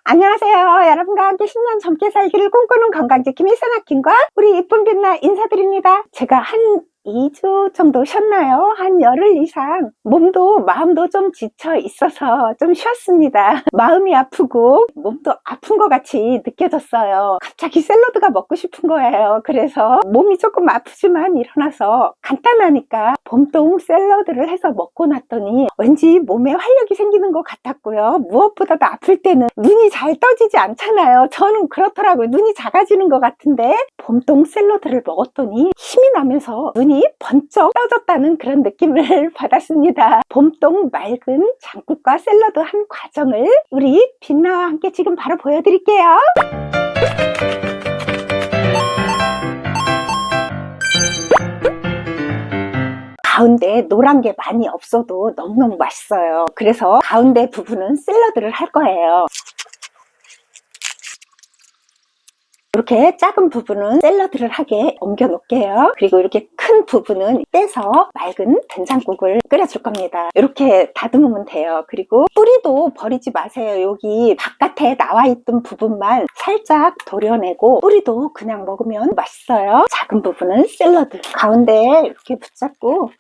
안녕하세요. 여러분과 함께 10년 젊게 살기를 꿈꾸는 건강지킴이 세나킴과 우리 이쁜 빛나 인사드립니다. 제가 한 2주 정도 쉬었나요? 한 열흘 이상 몸도 마음도 좀 지쳐 있어서 좀 쉬었습니다. 마음이 아프고 몸도 아픈 것 같이 느껴졌어요. 갑자기 샐러드가 먹고 싶은 거예요. 그래서 몸이 조금 아프지만 일어나서 간단하니까 봄동 샐러드를 해서 먹고 났더니 왠지 몸에 활력이 생기는 것 같았고요. 무엇보다도 아플 때는 눈이 잘 떠지지 않잖아요. 저는 그렇더라고요. 눈이 작아지는 것 같은데 봄동 샐러드를 먹었더니 힘이 나면서 눈이 번쩍 떠졌다는 그런 느낌을 받았습니다. 봄동 맑은 장국과 샐러드 한 과정을 우리 빛나와 함께 지금 바로 보여드릴게요. 가운데 노란 게 많이 없어도 너무너무 맛있어요. 그래서 가운데 부분은 샐러드를 할 거예요. 이렇게 작은 부분은 샐러드를 하게 옮겨 놓을게요. 그리고 이렇게 큰 부분은 떼서 맑은 된장국을 끓여줄 겁니다. 이렇게 다듬으면 돼요. 그리고 뿌리도 버리지 마세요. 여기 바깥에 나와 있던 부분만 살짝 도려내고 뿌리도 그냥 먹으면 맛있어요. 작은 부분은 샐러드 가운데 이렇게 붙잡고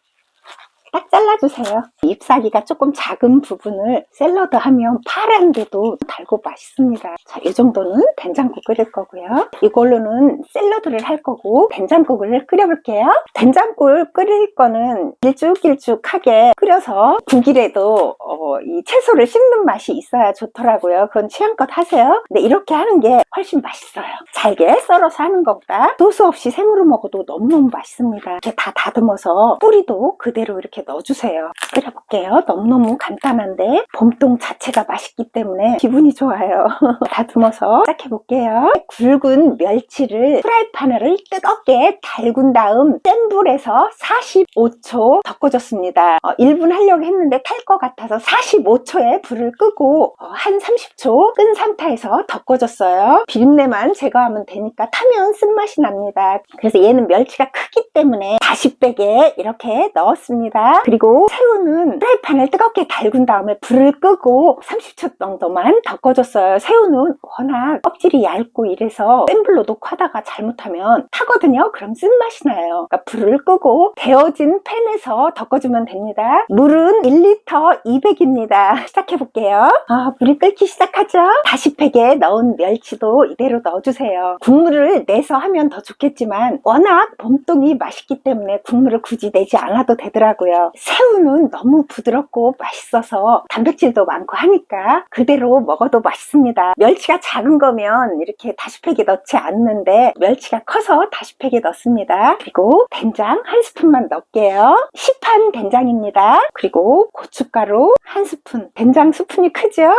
딱 잘라주세요. 잎사귀가 조금 작은 부분을 샐러드 하면 파란데도 달고 맛있습니다. 자, 이 정도는 된장국 끓일 거고요. 이걸로는 샐러드를 할 거고 된장국을 끓여볼게요. 된장국을 끓일 거는 길쭉길쭉하게 끓여서 국이라도 이 채소를 씹는 맛이 있어야 좋더라고요. 그건 취향껏 하세요. 근데 이렇게 하는 게 훨씬 맛있어요. 잘게 썰어서 하는 것보다 소스 없이 생으로 먹어도 너무너무 맛있습니다. 이렇게 다 다듬어서 뿌리도 그대로 이렇게 넣어주세요. 끓여볼게요. 너무너무 간단한데 봄동 자체가 맛있기 때문에 기분이 좋아요. 다듬어서 시작해볼게요. 굵은 멸치를 프라이팬을 뜨겁게 달군 다음 센 불에서 45초 덮어줬습니다. 1분 하려고 했는데 탈 것 같아서 45초에 불을 끄고 한 30초 끈 상태에서 덮어줬어요. 비린내만 제거하면 되니까 타면 쓴맛이 납니다. 그래서 얘는 멸치가 크기 때문에 다시 빼게 이렇게 넣었습니다. 그리고 새우는 프라이팬을 뜨겁게 달군 다음에 불을 끄고 30초 정도만 덮어줬어요. 새우는 워낙 껍질이 얇고 이래서 센 불로 놓고 하다가 잘못하면 타거든요. 그럼 쓴맛이 나요. 그러니까 불을 끄고 데워진 팬에서 덮어주면 됩니다. 물은 1리터 200입니다. 시작해볼게요. 물이 끓기 시작하죠? 다시 팩에 넣은 멸치도 이대로 넣어주세요. 국물을 내서 하면 더 좋겠지만 워낙 봄동이 맛있기 때문에 국물을 굳이 내지 않아도 되더라고요. 새우는 너무 부드럽고 맛있어서 단백질도 많고 하니까 그대로 먹어도 맛있습니다. 멸치가 작은 거면 이렇게 다시팩에 넣지 않는데 멸치가 커서 다시팩에 넣습니다. 그리고 된장 한 스푼만 넣을게요. 시판 된장입니다. 그리고 고춧가루 한 스푼. 된장 스푼이 크죠?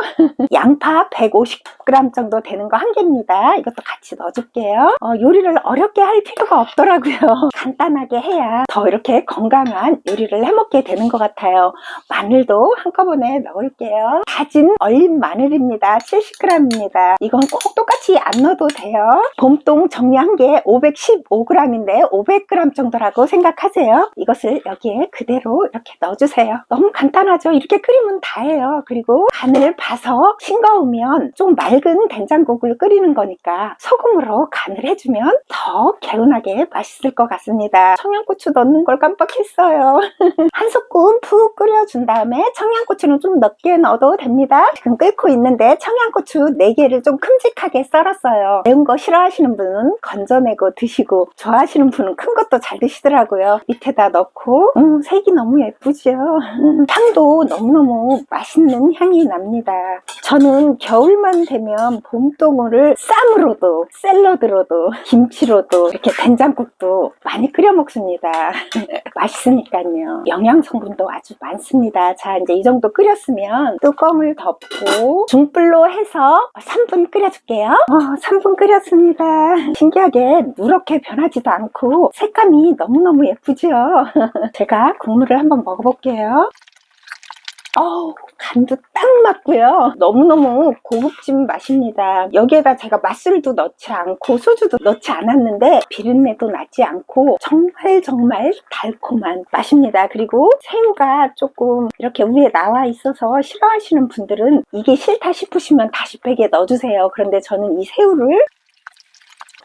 양파 150g 정도 되는 거 한 개입니다. 이것도 같이 넣어줄게요. 요리를 어렵게 할 필요가 없더라고요. 간단하게 해야 더 이렇게 건강한 요리를 해먹게 되는 것 같아요. 마늘도 한꺼번에 넣을게요. 다진 얼린 마늘입니다. 70g입니다. 이건 꼭 똑같이 안 넣어도 돼요. 봄동 정리한 게 515g인데 500g 정도라고 생각하세요. 이것을 여기에 그대로 이렇게 넣어주세요. 너무 간단하죠? 이렇게 끓이면 다예요. 그리고 간을 봐서 싱거우면 좀 맑은 된장국을 끓이는 거니까 소금으로 간을 해주면 더 개운하게 맛있을 것 같습니다. 청양고추 넣는 걸 깜빡했어요. 한 소끔 푹 끓여준 다음에 청양고추는 좀 넣게 넣어도 됩니다. 지금 끓고 있는데 청양고추 4개를 좀 큼직하게 썰었어요. 매운 거 싫어하시는 분은 건져내고 드시고 좋아하시는 분은 큰 것도 잘 드시더라고요. 밑에다 넣고 색이 너무 예쁘죠? 향도 너무너무 맛있는 향이 납니다. 저는 겨울만 되면 봄동을 쌈으로도 샐러드로도 김치로도 이렇게 된장국도 많이 끓여 먹습니다. 맛있으니까요. 영양 성분도 아주 많습니다. 자, 이제 이 정도 끓였으면 뚜껑을 덮고 중불로 해서 3분 끓여줄게요. 3분 끓였습니다. 신기하게 누렇게 변하지도 않고 색감이 너무너무 예쁘죠? 제가 국물을 한번 먹어볼게요. 간도 딱 맞고요. 너무너무 고급진 맛입니다. 여기에다 제가 맛술도 넣지 않고 소주도 넣지 않았는데 비린내도 나지 않고 정말 달콤한 맛입니다. 그리고 새우가 조금 이렇게 위에 나와 있어서 싫어하시는 분들은 이게 싫다 싶으시면 다시 백에 넣어주세요. 그런데 저는 이 새우를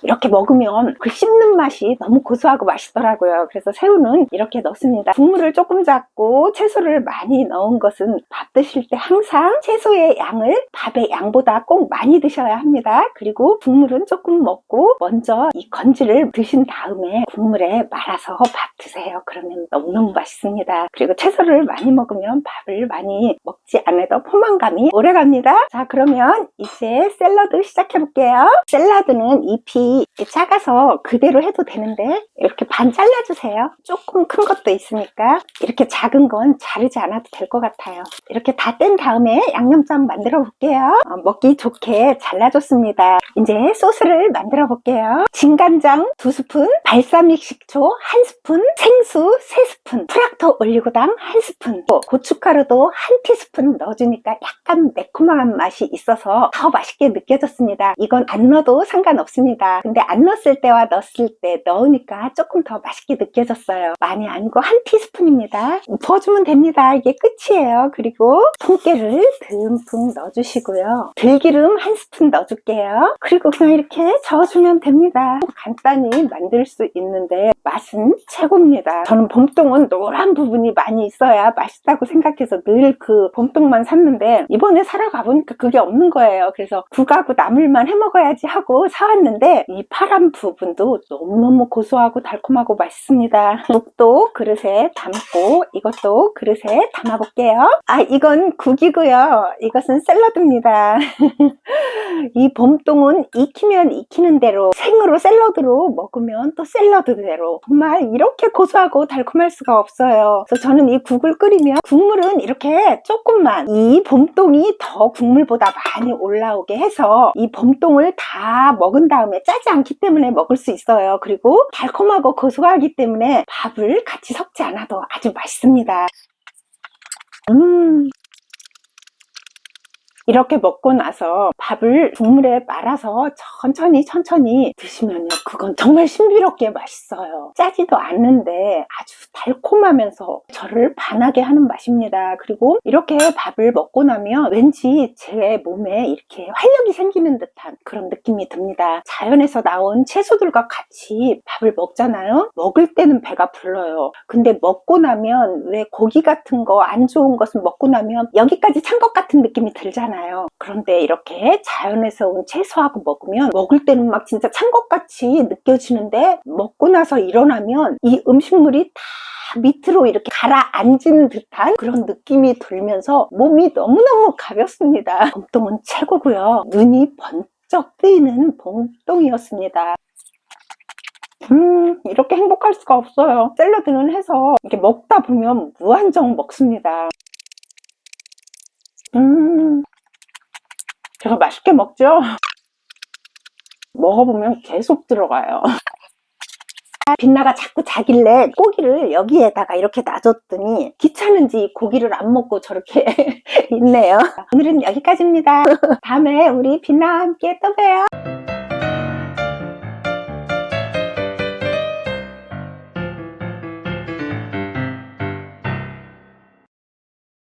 이렇게 먹으면 그 씹는 맛이 너무 고소하고 맛있더라고요. 그래서 새우는 이렇게 넣습니다. 국물을 조금 잡고 채소를 많이 넣은 것은 밥 드실 때 항상 채소의 양을 밥의 양보다 꼭 많이 드셔야 합니다. 그리고 국물은 조금 먹고 먼저 이 건지를 드신 다음에 국물에 말아서 밥 드세요. 그러면 너무너무 맛있습니다. 그리고 채소를 많이 먹으면 밥을 많이 먹지 않아도 포만감이 오래갑니다. 자, 그러면 이제 샐러드 시작해 볼게요. 샐러드는 잎이 작아서 그대로 해도 되는데 이렇게 반 잘라주세요. 조금 큰 것도 있으니까 이렇게 작은 건 자르지 않아도 될 것 같아요. 이렇게 다 뗀 다음에 양념장 만들어 볼게요. 먹기 좋게 잘라줬습니다. 이제 소스를 만들어 볼게요. 진간장 2스푼, 발사믹 식초 1스푼, 생수 3스푼, 프락토 올리고당 1스푼, 고춧가루도 1티스푼 넣어주니까 약간 매콤한 맛이 있어서 더 맛있게 느껴졌습니다. 이건 안 넣어도 상관없습니다. 근데 안 넣었을 때와 넣었을 때 넣으니까 조금 더 맛있게 느껴졌어요. 많이 아니고 1티스푼입니다. 부어주면 됩니다. 이게 끝이에요. 그리고 통깨를 듬뿍 넣어주시고요. 들기름 1스푼 넣어줄게요. 그리고 그냥 이렇게 저어주면 됩니다. 간단히 만들 수 있는데 맛은 최고입니다. 저는 봄동은 노란 부분이 많이 있어야 맛있다고 생각해서 늘 그 봄동만 샀는데 이번에 사러 가보니까 그게 없는 거예요. 그래서 국하고 나물만 해먹어야지 하고 사왔는데 이 파란 부분도 너무너무 고소하고 달콤하고 맛있습니다. 국도 그릇에 담고 이것도 그릇에 담아볼게요. 이건 국이고요. 이것은 샐러드입니다. 이 봄동은 익히면 익히는 대로 생으로 샐러드로 먹으면 또 샐러드대로 정말 이렇게 고소하고 달콤할 수가 없어요. 그래서 저는 이 국을 끓이면 국물은 이렇게 조금만 이 봄동이 더 국물보다 많이 올라오게 해서 이 봄동을 다 먹은 다음에 짜지 않기 때문에 먹을 수 있어요. 그리고 달콤하고 고소하기 때문에 밥을 같이 섞지 않아도 아주 맛있습니다. 이렇게 먹고 나서 밥을 국물에 말아서 천천히 드시면요, 그건 정말 신비롭게 맛있어요. 짜지도 않는데 아주 달콤하면서 저를 반하게 하는 맛입니다. 그리고 이렇게 밥을 먹고 나면 왠지 제 몸에 이렇게 활력이 생기는 듯한 그런 느낌이 듭니다. 자연에서 나온 채소들과 같이 밥을 먹잖아요. 먹을 때는 배가 불러요. 근데 먹고 나면 왜 고기 같은 거 안 좋은 것은 먹고 나면 여기까지 찬 것 같은 느낌이 들잖아요. 그런데 이렇게 자연에서 온 채소하고 먹으면 먹을 때는 막 진짜 찬 것 같이 느껴지는데 먹고 나서 일어나면 이 음식물이 다 밑으로 이렇게 가라앉은 듯한 그런 느낌이 들면서 몸이 너무너무 가볍습니다. 봄동은 최고고요. 눈이 번쩍 뜨이는 봄동이었습니다. 이렇게 행복할 수가 없어요. 샐러드는 해서 이렇게 먹다 보면 무한정 먹습니다. 제가 맛있게 먹죠? 먹어보면 계속 들어가요. 빛나가 자꾸 자길래 고기를 여기에다가 이렇게 놔줬더니 귀찮은지 고기를 안 먹고 저렇게 있네요. 오늘은 여기까지입니다. 다음에 우리 빛나와 함께 또 봬요.